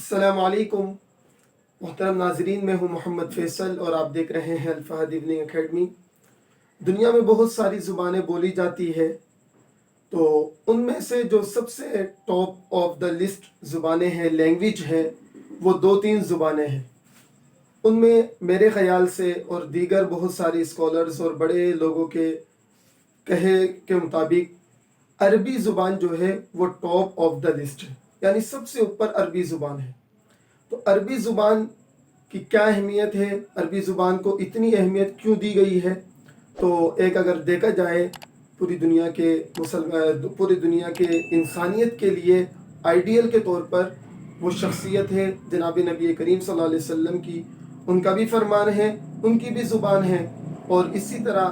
अस्सलाम वालेकुम मोहतरम नाजरीन, मैं हूँ मोहम्मद फैसल और आप देख रहे हैं अल-फहद इवनिंग एकेडमी। दुनिया में बहुत सारी ज़ुबानें बोली जाती है, तो उनमें से जो सबसे टॉप ऑफ द लिस्ट ज़ुबानें हैं, लैंग्वेज है, वो दो तीन ज़ुबानें हैं। उनमें मेरे ख़याल से और दीगर बहुत सारी स्कॉलर्स और बड़े लोगों के कहे के मुताबिक अरबी ज़ुबान जो है वो टॉप ऑफ द लिस्ट है, यानी सबसे ऊपर अरबी ज़ुबान है। तो अरबी ज़ुबान की क्या अहमियत है, अरबी ज़ुबान को इतनी अहमियत क्यों दी गई है? तो एक अगर देखा जाए पूरी दुनिया के इंसानियत के लिए आइडियल के तौर पर वो शख्सियत है जनाब नबी करीम सल्लल्लाहु अलैहि वसल्लम की। उनका भी फरमान है, उनकी भी ज़ुबान है, और इसी तरह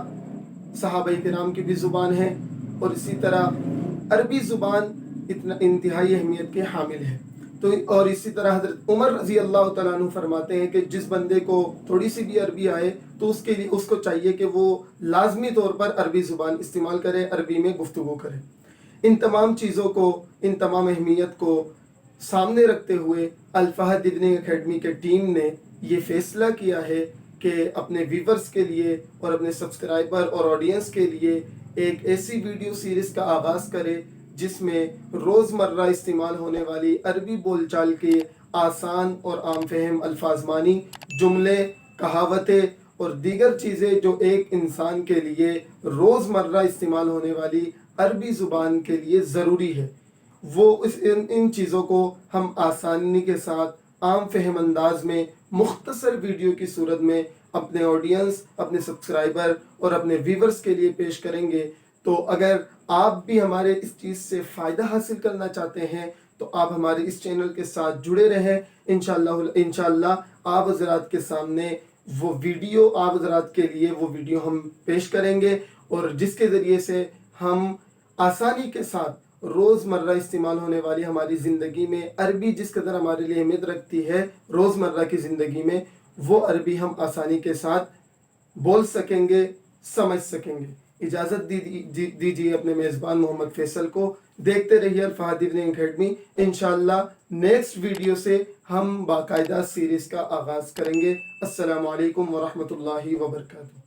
सहाबा किराम की भी ज़ुबान है, और इसी तरह अरबी ज़ुबान इतना इंतहाई अहमियत के हामिल है। तो और इसी तरह हज़रत उमर रज़ी अल्लाह तआला अन्हु फरमाते हैं कि जिस बंदे को थोड़ी सी भी अरबी आए तो उसके लिए उसको चाहिए कि वो लाजमी तौर पर अरबी ज़ुबान इस्तेमाल करे, अरबी में गुफ्तगू करे। इन तमाम चीज़ों को, इन तमाम अहमियत को सामने रखते हुए अल-फहद इवनिंग एकेडमी के टीम ने ये फ़ैसला किया है कि अपने व्यूवर्स के लिए और अपने सब्सक्राइबर और ऑडियंस के लिए एक ऐसी वीडियो सीरीज़ का आगाज़ करे जिसमें रोज़मर्रा इस्तेमाल होने वाली अरबी बोलचाल के आसान और आम फहम अल्फाज मानी, जुमले, कहावतें और दीगर चीज़ें जो एक इंसान के लिए रोज़मर्रा इस्तेमाल होने वाली अरबी ज़ुबान के लिए ज़रूरी है, वो इन चीज़ों को हम आसानी के साथ आम फहम अंदाज में मुख्तसर वीडियो की सूरत में अपने ऑडियंस, अपने सब्सक्राइबर और अपने व्यूवर्स के लिए पेश करेंगे। तो अगर आप भी हमारे इस चीज़ से फ़ायदा हासिल करना चाहते हैं तो आप हमारे इस चैनल के साथ जुड़े रहें। इंशाअल्लाह आप हज़रात के सामने वो वीडियो, आप हज़रात के लिए वो वीडियो हम पेश करेंगे, और जिसके ज़रिए से हम आसानी के साथ रोज़मर्रा इस्तेमाल होने वाली हमारी ज़िंदगी में अरबी जिस कदर हमारे लिए अहमियत रखती है रोज़मर्रा की ज़िंदगी में, वो अरबी हम आसानी के साथ बोल सकेंगे, समझ सकेंगे। इजाज़त दीजिए अपने मेज़बान मोहम्मद फैसल को। देखते रहिए अल-फहद इवनिंग एकेडमी। इंशाअल्लाह नेक्स्ट वीडियो से हम बाकायदा सीरीज़ का आगाज़ करेंगे। अस्सलामु अलैकुम व रहमतुल्लाहि व बरकातुहू।